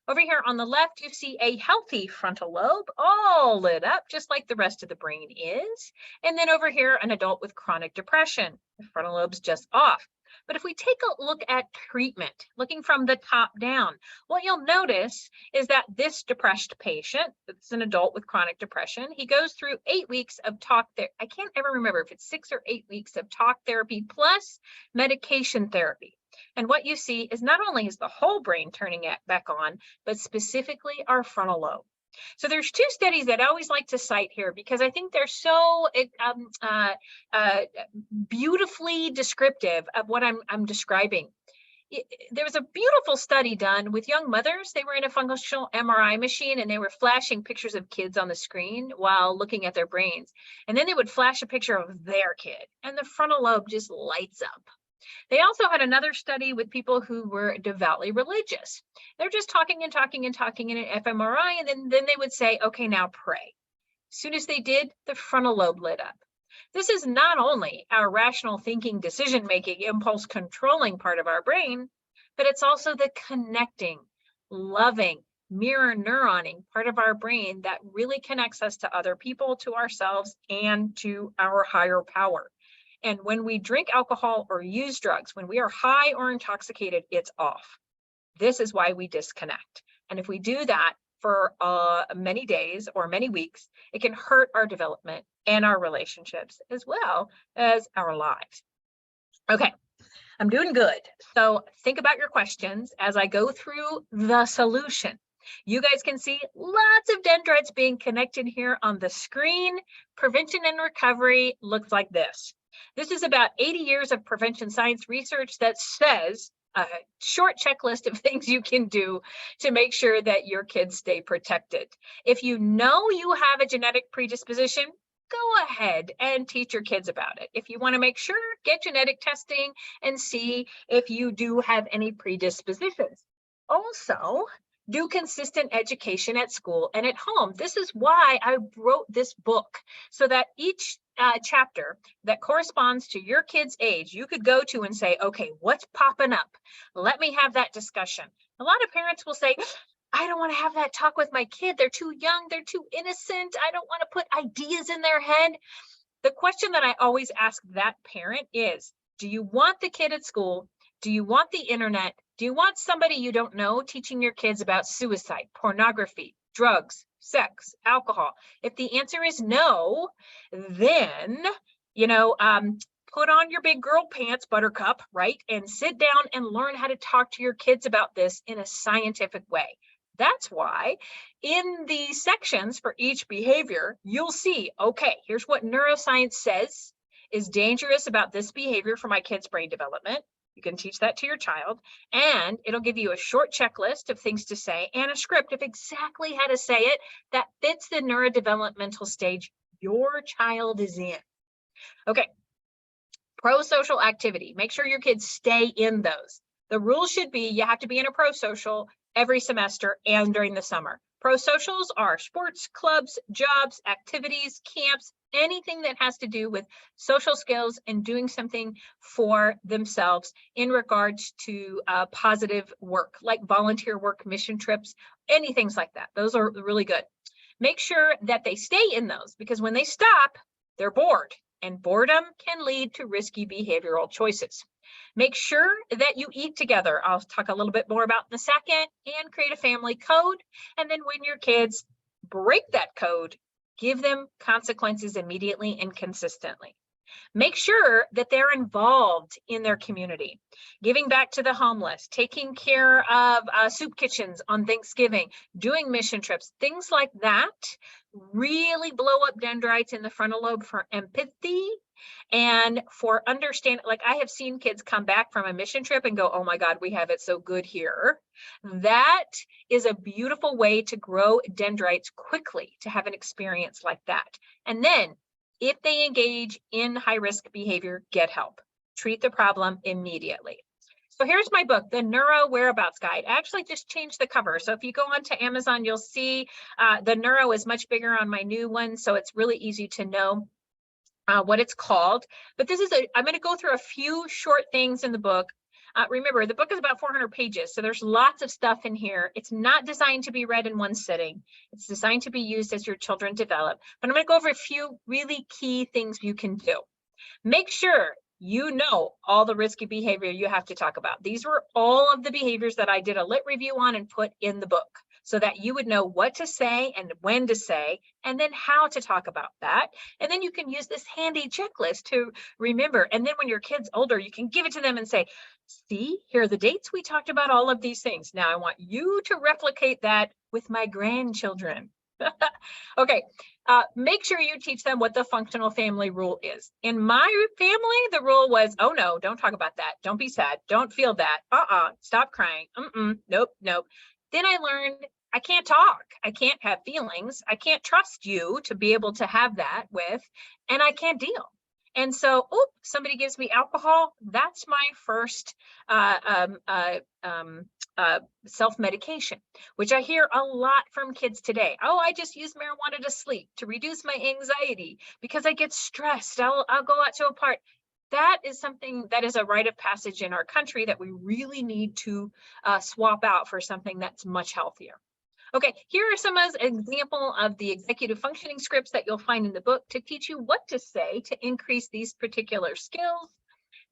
Over here on the left, you see a healthy frontal lobe, all lit up, just like the rest of the brain is. And then over here, an adult with chronic depression, the frontal lobe's just off. But if we take a look at treatment, looking from the top down, what you'll notice is that this depressed patient, it's an adult with chronic depression, he goes through 8 weeks of talk therapy. I can't ever remember if it's 6 or 8 weeks of talk therapy plus medication therapy. And what you see is not only is the whole brain turning it back on, but specifically our frontal lobe. So there's 2 studies that I always like to cite here because I think they're so beautifully descriptive of what I'm describing. There was a beautiful study done with young mothers. They were in a functional MRI machine and they were flashing pictures of kids on the screen while looking at their brains. And then they would flash a picture of their kid and the frontal lobe just lights up. They also had another study with people who were devoutly religious. They're just talking and talking and talking in an fMRI, and then they would say, okay, now pray. As soon as they did, the frontal lobe lit up. This is not only our rational thinking, decision-making, impulse controlling part of our brain, but it's also the connecting, loving, mirror neuroning part of our brain that really connects us to other people, to ourselves, and to our higher power. And when we drink alcohol or use drugs, when we are high or intoxicated, it's off. This is why we disconnect. And if we do that for many days or many weeks, it can hurt our development and our relationships as well as our lives. Okay, I'm doing good. So think about your questions as I go through the solution. You guys can see lots of dendrites being connected here on the screen. Prevention and recovery looks like this. This is about 80 years of prevention science research that says a short checklist of things you can do to make sure that your kids stay protected. If you know you have a genetic predisposition, go ahead and teach your kids about it. If you want to make sure, get genetic testing and see if you do have any predispositions. Also, do consistent education at school and at home. This is why I wrote this book, so that each chapter that corresponds to your kid's age, you could go to and say, okay, what's popping up? Let me have that discussion. A lot of parents will say, I don't want to have that talk with my kid. They're too young. They're too innocent. I don't want to put ideas in their head. The question that I always ask that parent is, do you want the kid at school? Do you want the internet? Do you want somebody you don't know teaching your kids about suicide, pornography, drugs, sex, alcohol? If the answer is no, then, put on your big girl pants, buttercup, right? And sit down and learn how to talk to your kids about this in a scientific way. That's why in the sections for each behavior, you'll see, okay, here's what neuroscience says is dangerous about this behavior for my kid's brain development. You can teach that to your child, and it'll give you a short checklist of things to say and a script of exactly how to say it that fits the neurodevelopmental stage your child is in. Okay, pro-social activity. Make sure your kids stay in those. The rule should be you have to be in a pro-social every semester and during the summer. Pro-socials are sports, clubs, jobs, activities, camps, anything that has to do with social skills and doing something for themselves in regards to positive work, like volunteer work, mission trips, anything like that. Those are really good. Make sure that they stay in those, because when they stop, they're bored, and boredom can lead to risky behavioral choices. Make sure that you eat together. I'll talk a little bit more about in a second, and create a family code. And then when your kids break that code, Give them consequences immediately and consistently. Make sure that they're involved in their community, giving back to the homeless, taking care of soup kitchens on Thanksgiving, doing mission trips, things like that really blow up dendrites in the frontal lobe for empathy and for understand. Like, I have seen kids come back from a mission trip and go, oh my God, we have it so good here. That is a beautiful way to grow dendrites quickly, to have an experience like that. And then if they engage in high-risk behavior, get help. Treat the problem immediately. So here's my book, the NeuroWhereAbouts Guide. I actually just changed the cover. So if you go onto Amazon, you'll see the neuro is much bigger on my new one. So it's really easy to know what it's called. But this is I'm going to go through a few short things in the book. Remember, the book is about 400 pages, so there's lots of stuff in here. It's not designed to be read in one sitting. It's designed to be used as your children develop. But I'm going to go over a few really key things you can do. Make sure you know all the risky behavior you have to talk about. These were all of the behaviors that I did a lit review on and put in the book, so that you would know what to say and when to say, and then how to talk about that. And then you can use this handy checklist to remember. And then when your kid's older, you can give it to them and say, see, here are the dates we talked about all of these things. Now I want you to replicate that with my grandchildren. Okay, make sure you teach them what the functional family rule is. In my family, the rule was, oh no, don't talk about that. Don't be sad. Don't feel that. Stop crying. Nope. Then I learned I can't talk. I can't have feelings. I can't trust you to be able to have that with, and I can't deal. And so, somebody gives me alcohol. That's my first self-medication, which I hear a lot from kids today. Oh, I just use marijuana to sleep, to reduce my anxiety because I get stressed. I'll go out to a party. That is something that is a rite of passage in our country that we really need to swap out for something that's much healthier. Okay, here are some example of the executive functioning scripts that you'll find in the book to teach you what to say to increase these particular skills.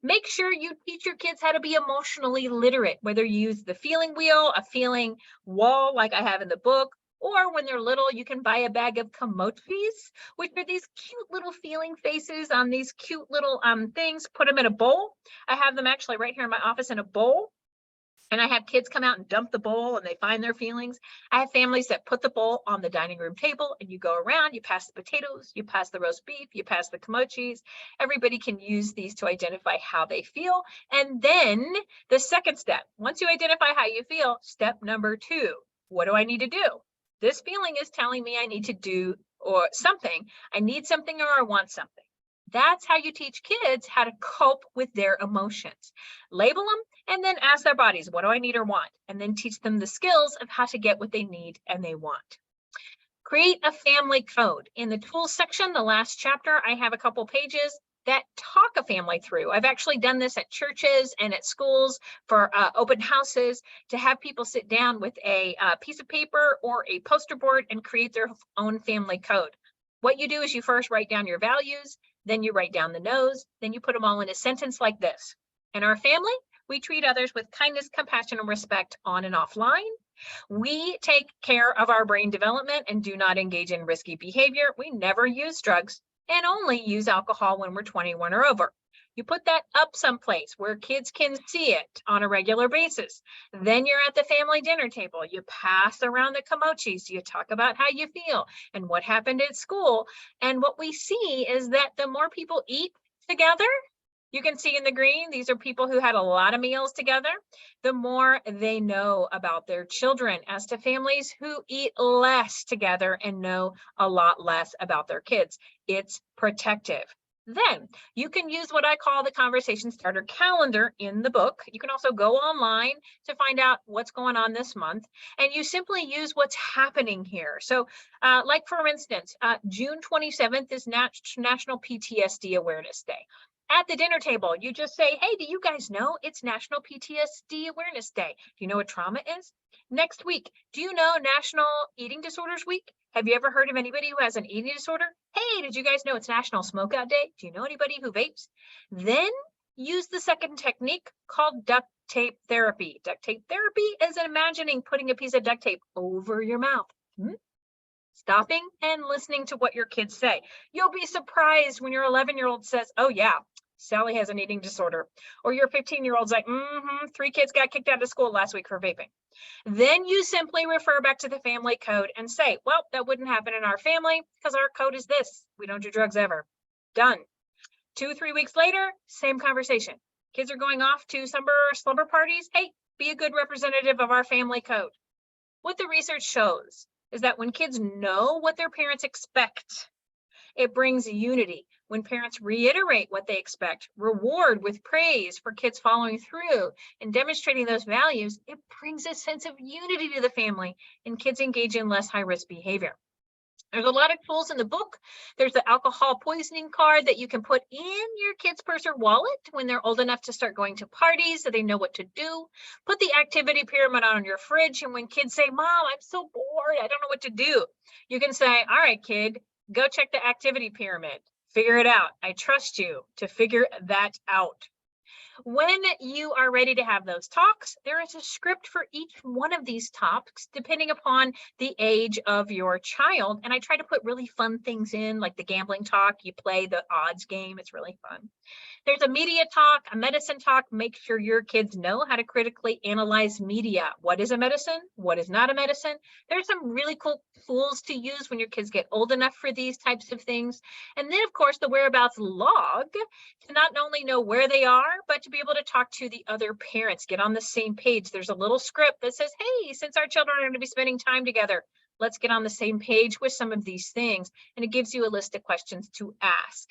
Make sure you teach your kids how to be emotionally literate, whether you use the feeling wheel, a feeling wall like I have in the book, or when they're little, you can buy a bag of camochis, which are these cute little feeling faces on these cute little things. Put them in a bowl. I have them actually right here in my office in a bowl. And I have kids come out and dump the bowl and they find their feelings. I have families that put the bowl on the dining room table and you go around, you pass the potatoes, you pass the roast beef, you pass the camochis. Everybody can use these to identify how they feel. And then the second step, once you identify how you feel, step number 2, what do I need to do? This feeling is telling me I need to do or something. I need something or I want something. That's how you teach kids how to cope with their emotions. Label them and then ask their bodies, what do I need or want? And then teach them the skills of how to get what they need and they want. Create a family code. In the tools section, the last chapter, I have a couple pages that talk a family through. I've actually done this at churches and at schools for open houses to have people sit down with a piece of paper or a poster board and create their own family code. What you do is you first write down your values, then you write down the no's, then you put them all in a sentence like this. In our family, we treat others with kindness, compassion, and respect on and offline. We take care of our brain development and do not engage in risky behavior. We never use drugs and only use alcohol when we're 21 or over. You put that up someplace where kids can see it on a regular basis. Then you're at the family dinner table. You pass around the camochis. You talk about how you feel and what happened at school. And what we see is that the more people eat together, you can see in the green, these are people who had a lot of meals together, the more they know about their children, as to families who eat less together and know a lot less about their kids. It's protective. Then you can use what I call the conversation starter calendar in the book. You can also go online to find out what's going on this month, and you simply use what's happening here. So like for instance, June 27th is National PTSD Awareness Day. At the dinner table, you just say, hey, do you guys know it's National PTSD Awareness Day? Do you know what trauma is? Next week, do you know National Eating Disorders Week? Have you ever heard of anybody who has an eating disorder? Hey, did you guys know it's National Smokeout Day? Do you know anybody who vapes? Then use the second technique called duct tape therapy. Duct tape therapy is imagining putting a piece of duct tape over your mouth. stopping and listening to what your kids say. You'll be surprised when your 11-year-old says, oh yeah, Sally has an eating disorder. Or your 15-year-old's like, 3 kids got kicked out of school last week for vaping. Then you simply refer back to the family code and say, well, that wouldn't happen in our family because our code is this. We don't do drugs ever. Done. 2-3 weeks later, same conversation. Kids are going off to slumber parties. Hey, be a good representative of our family code. What the research shows is that when kids know what their parents expect, it brings unity. When parents reiterate what they expect, reward with praise for kids following through and demonstrating those values, it brings a sense of unity to the family and kids engage in less high-risk behavior. There's a lot of tools in the book. There's the alcohol poisoning card that you can put in your kid's purse or wallet when they're old enough to start going to parties so they know what to do. Put the activity pyramid on your fridge, and when kids say, Mom, I'm so bored, I don't know what to do, you can say, all right, kid, go check the activity pyramid. Figure it out. I trust you to figure that out. When you are ready to have those talks, there is a script for each one of these talks, depending upon the age of your child. And I try to put really fun things in, like the gambling talk. You play the odds game. It's really fun. There's a media talk, a medicine talk. Make sure your kids know how to critically analyze media. What is a medicine? What is not a medicine? There's some really cool tools to use when your kids get old enough for these types of things. And then, of course, the whereabouts log to not only know where they are, but to be able to talk to the other parents, get on the same page. There's a little script that says, hey, since our children are going to be spending time together, let's get on the same page with some of these things. And it gives you a list of questions to ask.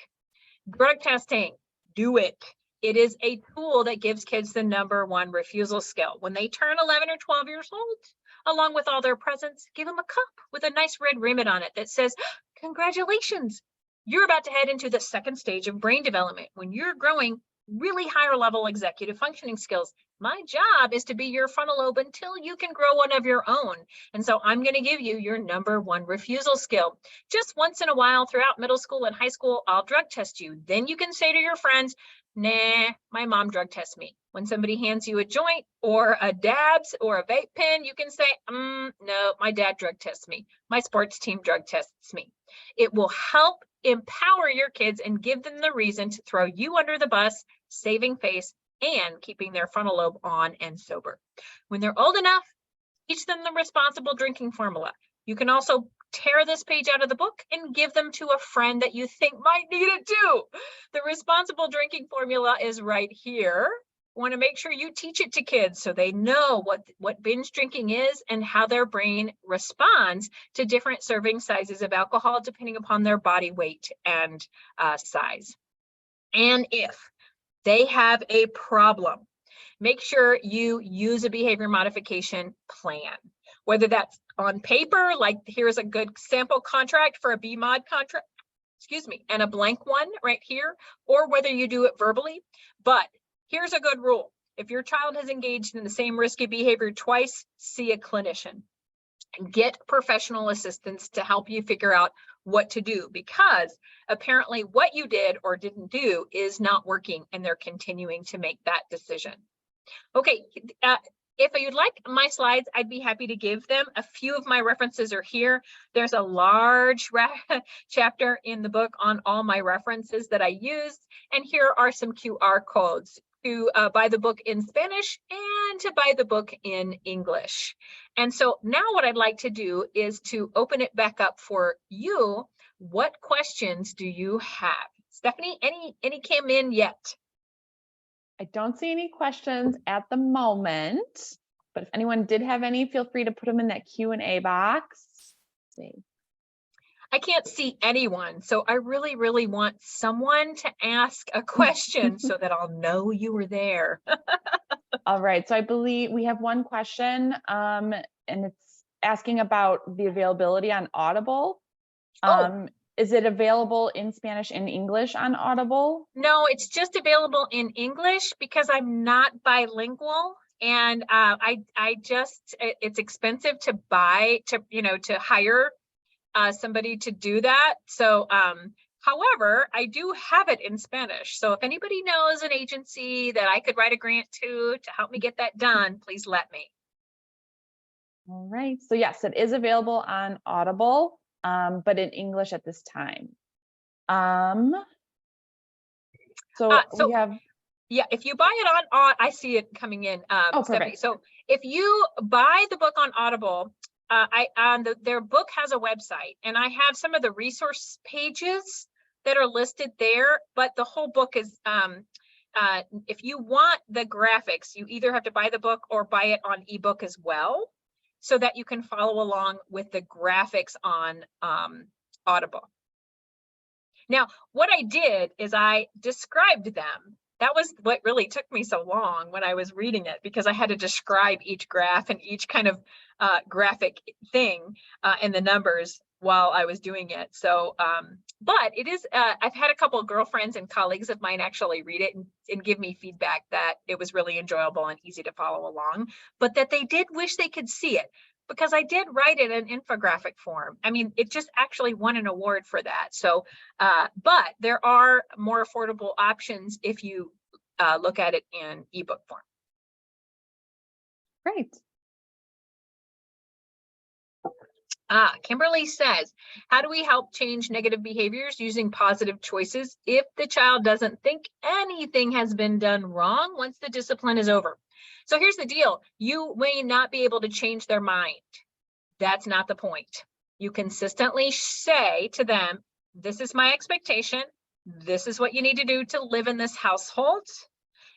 Drug testing. Do it. It is a tool that gives kids the #1 refusal skill. When they turn 11 or 12 years old, along with all their presents, give them a cup with a nice red ribbon on it that says, congratulations, you're about to head into the 2nd stage of brain development when you're growing really higher level executive functioning skills. My job is to be your frontal lobe until you can grow one of your own. And so I'm going to give you your #1 refusal skill. Just once in a while throughout middle school and high school, I'll drug test you. Then you can say to your friends, nah, my mom drug tests me. When somebody hands you a joint or a dabs or a vape pen, you can say, no, my dad drug tests me. My sports team drug tests me. It will help empower your kids and give them the reason to throw you under the bus, saving face, and keeping their frontal lobe on and sober. When they're old enough, teach them the responsible drinking formula. You can also tear this page out of the book and give them to a friend that you think might need it too. The responsible drinking formula is right here. Want to make sure you teach it to kids so they know what binge drinking is and how their brain responds to different serving sizes of alcohol depending upon their body weight and size. And if they have a problem, make sure you use a behavior modification plan, whether that's on paper, like here's a good sample contract for a BMOD contract, and a blank one right here, or whether you do it verbally. But here's a good rule. If your child has engaged in the same risky behavior twice, see a clinician and get professional assistance to help you figure out what to do, because apparently what you did or didn't do is not working and they're continuing to make that decision. Okay, if you'd like my slides, I'd be happy to give them. A few of my references are here. There's a large chapter in the book on all my references that I used. And here are some QR codes to buy the book in Spanish and to buy the book in English. And so now what I'd like to do is to open it back up for you. What questions do you have? Stephanie, any came in yet? I don't see any questions at the moment, but if anyone did have any, feel free to put them in that Q&A box. Let's see. I can't see anyone, so I really, really want someone to ask a question so that I'll know you were there. All right, so I believe we have one question, and it's asking about the availability on Audible. Is it available in Spanish and English on Audible? No, it's just available in English because I'm not bilingual, and it's expensive to buy, to hire somebody to do that. So, however, I do have it in Spanish. So if anybody knows an agency that I could write a grant to help me get that done, please let me. All right, so yes, it is available on Audible. but in English at this time. So So we have, yeah, if you buy it on I see it coming in, oh, Stephanie. perfect. So if you buy the book on Audible, their book has a website, and I have some of the resource pages that are listed there, but the whole book is, if you want the graphics, you either have to buy the book or buy it on ebook as well, so that you can follow along with the graphics on Audible. Now, what I did is I described them. That was what really took me so long when I was reading it, because I had to describe each graph and each kind of graphic thing and the numbers while I was doing it. So, but it is, I've had a couple of girlfriends and colleagues of mine actually read it and give me feedback that it was really enjoyable and easy to follow along, but that they did wish they could see it, because I did write it in infographic form. I mean, it just actually won an award for that. So, but there are more affordable options if you look at it in ebook form. Great. Kimberly says, how do we help change negative behaviors using positive choices if the child doesn't think anything has been done wrong once the discipline is over? So here's the deal. You may not be able to change their mind. That's not the point. You consistently say to them, this is my expectation. This is what you need to do to live in this household.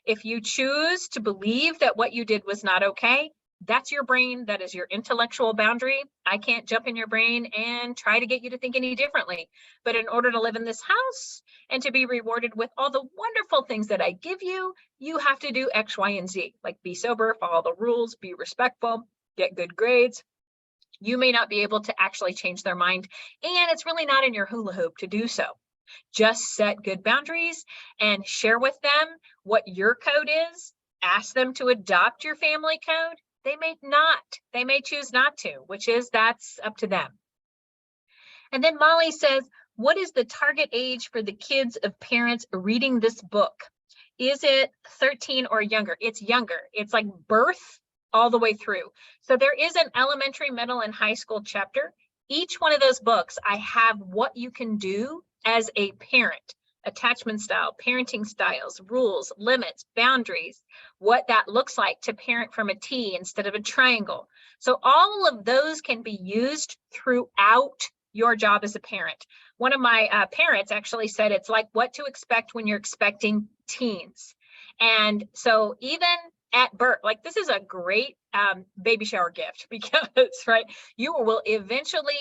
If you choose to believe that what you did was not okay, that's your brain. That is your intellectual boundary. I can't jump in your brain and try to get you to think any differently. But in order to live in this house and to be rewarded with all the wonderful things that I give you, you have to do X, Y, and Z, like be sober, follow the rules, be respectful, get good grades. You may not be able to actually change their mind, and it's really not in your hula hoop to do so. Just set good boundaries and share with them what your code is. Ask them to adopt your family code. They may not. They may choose not to, that's up to them. And then Molly says, what is the target age for the kids of parents reading this book? Is it 13 or younger? It's younger. It's like birth all the way through. So there is an elementary, middle, and high school chapter. Each one of those books, I have what you can do as a parent, attachment style, parenting styles, rules, limits, boundaries, what that looks like to parent from a T instead of a triangle. So all of those can be used throughout your job as a parent. One of my parents actually said it's like what to expect when you're expecting teens. And so even at birth, like this is a great baby shower gift, because right, you will eventually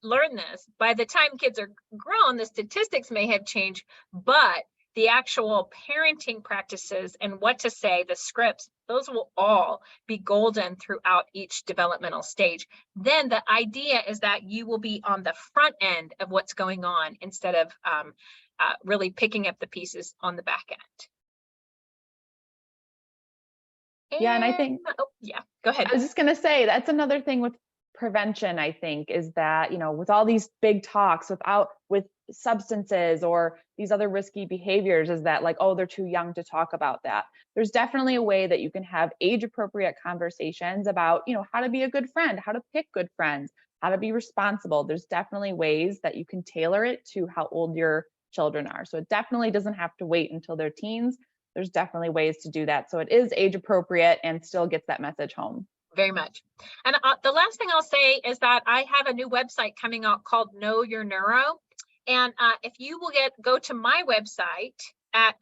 learn this. By the time kids are grown, the statistics may have changed, but the actual parenting practices and what to say, the scripts, those will all be golden throughout each developmental stage. Then the idea is that you will be on the front end of what's going on instead of really picking up the pieces on the back end. Yeah, and I think, yeah, go ahead. I was just going to say, that's another thing with prevention, I think, is that, with all these big talks with substances or these other risky behaviors, is that like, oh, they're too young to talk about that. There's definitely a way that you can have age appropriate conversations about, how to be a good friend, how to pick good friends, how to be responsible. There's definitely ways that you can tailor it to how old your children are. So it definitely doesn't have to wait until they're teens. There's definitely ways to do that. So it is age appropriate and still gets that message home. Very much. And the last thing I'll say is that I have a new website coming out called Know Your Neuro. And if you will go to my website at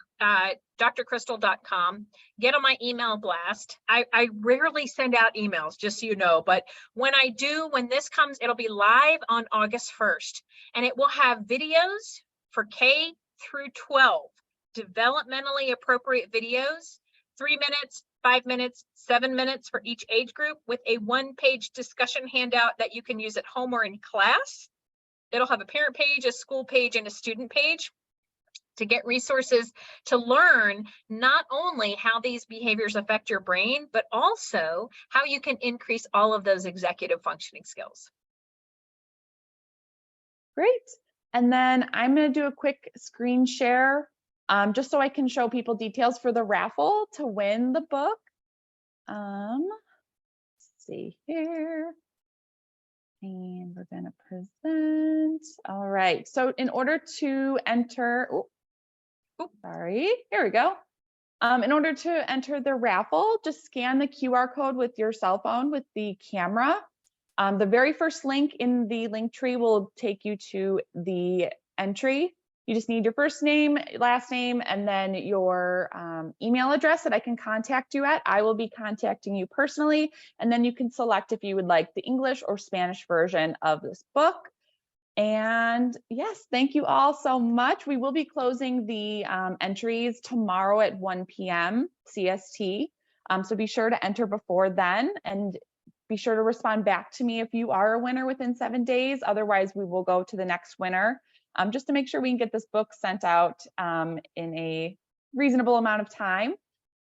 drcrystal.com, get on my email blast. I rarely send out emails, just so you know, but when I do, when this comes, it'll be live on August 1st, and it will have videos for K through 12, developmentally appropriate videos, 3 minutes, 5 minutes, 7 minutes for each age group, with a one-page discussion handout that you can use at home or in class. It'll have a parent page, a school page, and a student page to get resources to learn not only how these behaviors affect your brain, but also how you can increase all of those executive functioning skills. Great. And then I'm going to do a quick screen share just so I can show people details for the raffle to win the book. Let's see here. And we're going to present. All right. So in order to enter, sorry, here we go. In order to enter the raffle, just scan the QR code with your cell phone with the camera. The very first link in the link tree will take you to the entry. You just need your first name, last name, and then your email address that I can contact you at. I will be contacting you personally, and then you can select if you would like the English or Spanish version of this book. And yes, thank you all so much. We will be closing the entries tomorrow at 1 p.m. CST. So be sure to enter before then, and be sure to respond back to me if you are a winner within 7 days. Otherwise, we will go to the next winner, just to make sure we can get this book sent out in a reasonable amount of time.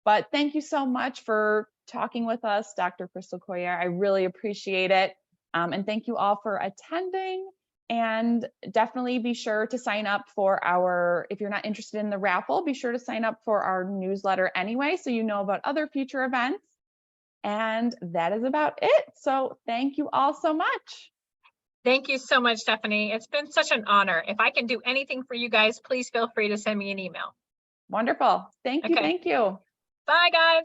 But thank you so much for talking with us, Dr. Crystal Collier. I really appreciate it. And thank you all for attending. And definitely be sure to sign up for our, if you're not interested in the raffle, be sure to sign up for our newsletter anyway, so you know about other future events. And that is about it. So thank you all so much. Thank you so much, Stephanie. It's been such an honor. If I can do anything for you guys, please feel free to send me an email. Wonderful. Thank you. Okay. Thank you. Bye, guys.